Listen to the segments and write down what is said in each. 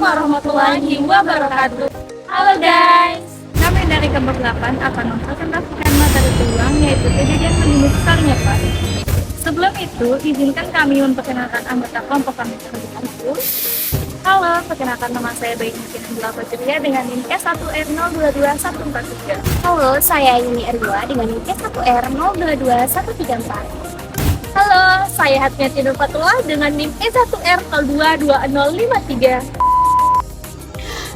warahmatullahi wabarakatuh. Halo guys, kami dari kelompok 8 akan mempresentasikan materi peluang yaitu kejadian menjemput saling lepas. Sebelum itu, izinkan kami memperkenalkan anggota kelompok kami terlebih dahulu. Halo, perkenalkan nama saya Bayi Mungkin Angela Fajria dengan NIM S1R022143. Halo, saya Yuni Erwa dengan NIM S1R022134. Halo, saya Hatmiati Nur Fatullah dengan NIM S1R022053.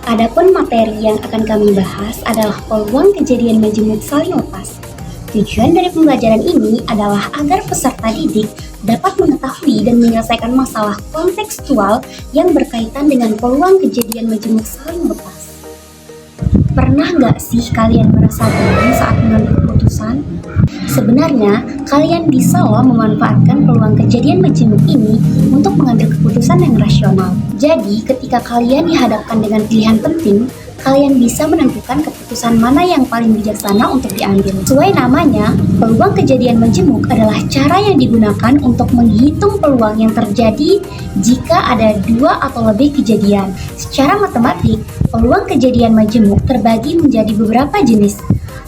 Adapun materi yang akan kami bahas adalah peluang kejadian menjemput saling lepas. Tujuan dari pembelajaran ini adalah agar peserta didik dapat mengetahui dan menyelesaikan masalah kontekstual yang berkaitan dengan peluang kejadian menjemput saling lepas. Pernah nggak sih kalian merasa bingung saat mengambil keputusan? Sebenarnya, kalian bisa loh memanfaatkan peluang kejadian menjemput ini untuk mengambil keputusan yang rasional. Jadi, ketika kalian dihadapkan dengan pilihan penting, kalian bisa menentukan keputusan mana yang paling bijaksana untuk diambil. Sesuai namanya, peluang kejadian menjemuk adalah cara yang digunakan untuk menghitung peluang yang terjadi jika ada dua atau lebih kejadian. Secara matematik, peluang kejadian menjemuk terbagi menjadi beberapa jenis.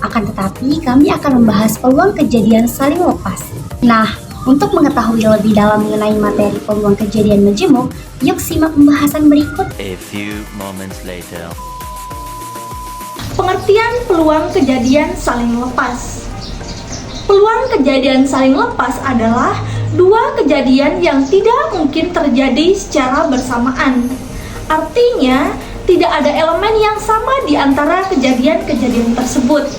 Akan tetapi, kami akan membahas peluang kejadian saling lepas. Nah, untuk mengetahui lebih dalam mengenai materi peluang kejadian menjemuk, yuk simak pembahasan berikut. A few moments later. Pengertian peluang kejadian saling lepas. Peluang kejadian saling lepas adalah dua kejadian yang tidak mungkin terjadi secara bersamaan. Artinya, tidak ada elemen yang sama di antara kejadian-kejadian tersebut.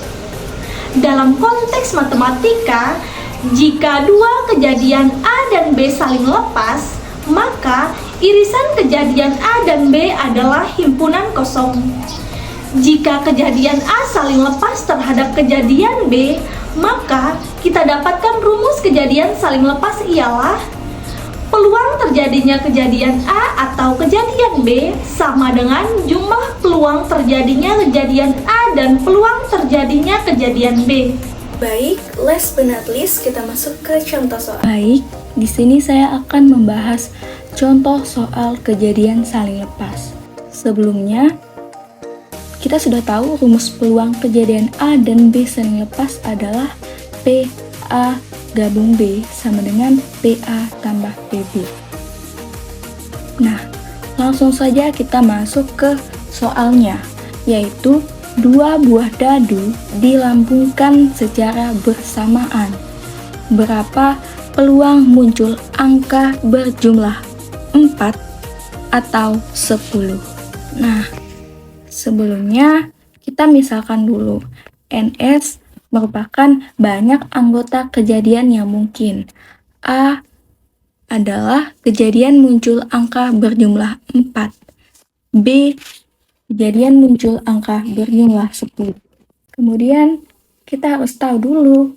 Dalam konteks matematika, jika dua kejadian A dan B saling lepas, maka irisan kejadian A dan B adalah himpunan kosong. Jika kejadian A saling lepas terhadap kejadian B, maka kita dapatkan rumus kejadian saling lepas ialah peluang terjadinya kejadian A atau kejadian B sama dengan jumlah peluang terjadinya kejadian A dan peluang terjadinya kejadian B. Baik, last but not least kita masuk ke contoh soal. Baik, di sini saya akan membahas contoh soal kejadian saling lepas. Sebelumnya, kita sudah tahu rumus peluang kejadian A dan B saling lepas adalah PA gabung B sama dengan PA tambah PB. Nah, langsung saja kita masuk ke soalnya, yaitu dua buah dadu dilambungkan secara bersamaan. Berapa peluang muncul angka berjumlah 4 atau 10? Nah, sebelumnya kita misalkan dulu NS merupakan banyak anggota kejadian yang mungkin. A adalah kejadian muncul angka berjumlah 4. B, kejadian muncul angka berjumlah 10. Kemudian kita harus tahu dulu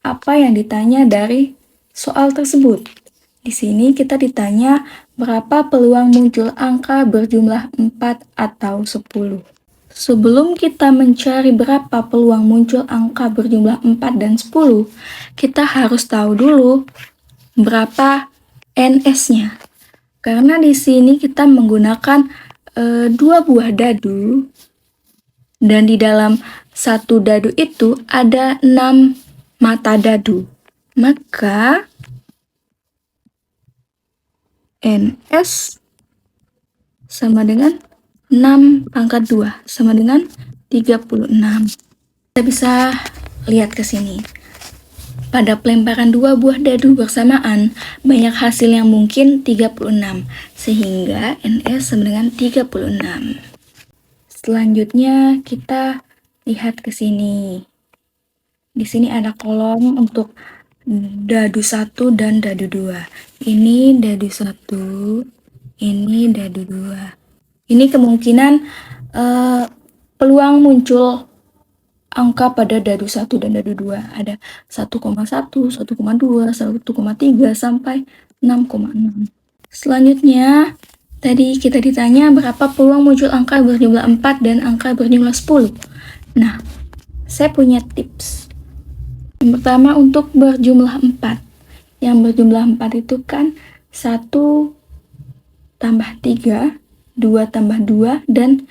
apa yang ditanya dari soal tersebut. Di sini kita ditanya berapa peluang muncul angka berjumlah 4 atau 10. Sebelum kita mencari berapa peluang muncul angka berjumlah 4 dan 10, kita harus tahu dulu berapa NS-nya. Karena di sini kita menggunakan dua buah dadu, dan di dalam satu dadu itu ada 6 mata dadu. Maka NS sama dengan 6 pangkat 2 sama dengan 36. Kita bisa lihat ke sini. Pada pelemparan dua buah dadu bersamaan, banyak hasil yang mungkin 36, sehingga NS sama dengan 36. Selanjutnya kita lihat ke sini. Di sini ada kolom untuk dadu 1 dan dadu 2. Ini dadu 1, ini dadu 2. Ini kemungkinan peluang muncul angka pada dadu 1 dan dadu 2. Ada 1,1, 1,2, 1,3, sampai 6,6. Selanjutnya, tadi kita ditanya berapa peluang muncul angka berjumlah 4 dan angka berjumlah 10. Nah, saya punya tips. Yang pertama untuk berjumlah 4. Yang berjumlah 4 itu kan 1 tambah 3 2 tambah 2, dan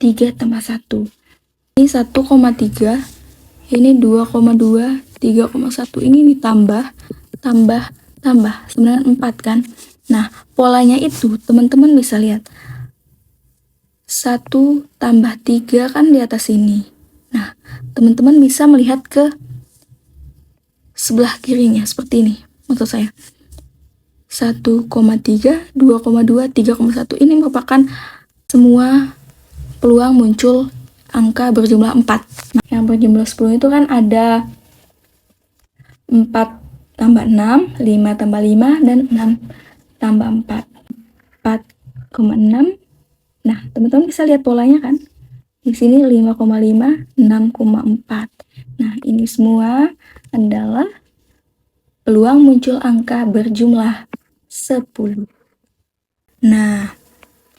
3 tambah 1. Ini 1,3, ini 2,2, 3,1. Ini ditambah, tambah, tambah. Sebenarnya 4 kan? Nah, polanya itu teman-teman bisa lihat. 1 tambah 3 kan di atas ini. Nah, teman-teman bisa melihat ke sebelah kirinya seperti ini. Maksud saya 1,3, 2,2, 3,1. Ini merupakan semua peluang muncul angka berjumlah 4. Nah, yang berjumlah 10 itu kan ada 4 tambah 6, 5 tambah 5, dan 6 tambah 4. 4,6. Nah, teman-teman bisa lihat polanya kan? Di sini 5,5, 6,4. Nah, ini semua adalah peluang muncul angka berjumlah 10. Nah,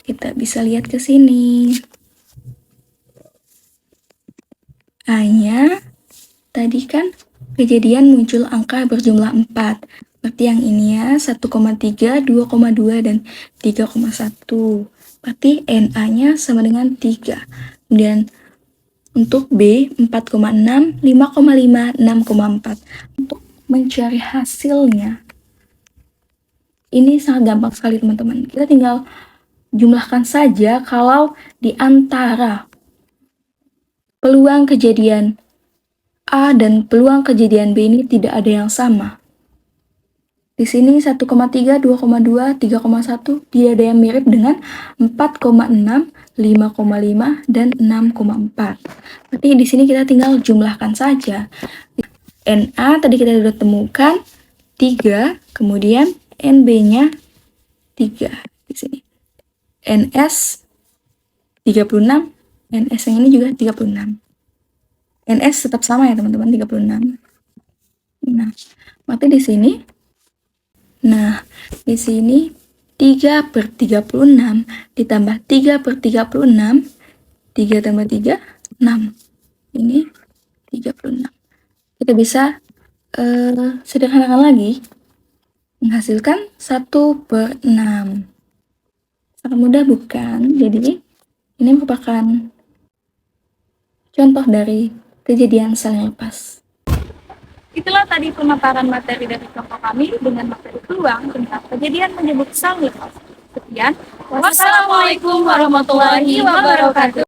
kita bisa lihat ke sini. A-nya tadi kan kejadian muncul angka berjumlah 4. Berarti yang ini ya 1,3, 2,2, dan 3,1. Berarti NA-nya sama dengan 3. Kemudian untuk B 4,6, 5,5, 6,4. Untuk mencari hasilnya, ini sangat gampang sekali teman-teman. Kita tinggal jumlahkan saja kalau di antara peluang kejadian A dan peluang kejadian B ini tidak ada yang sama. Di sini 1,3, 2,2, 3,1 tidak ada yang mirip dengan 4,6, 5,5, dan 6,4. Berarti di sini kita tinggal jumlahkan saja. NA tadi kita sudah temukan 3, kemudian NB-nya 3 di sini. NS 36, NS yang ini juga 36. NS tetap sama ya teman-teman, 36. Nah, berarti di sini 3/36 ditambah 3/36, 3 tambah 3, 6. Ini 36. Kita bisa sederhanakan lagi, menghasilkan 1/6. Sangat mudah bukan? Jadi, ini merupakan contoh dari kejadian saling lepas. Itulah tadi pemaparan materi dari kelompok kami dengan materi peluang tentang kejadian menyebut saling lepas. Sekian, wassalamualaikum warahmatullahi wabarakatuh.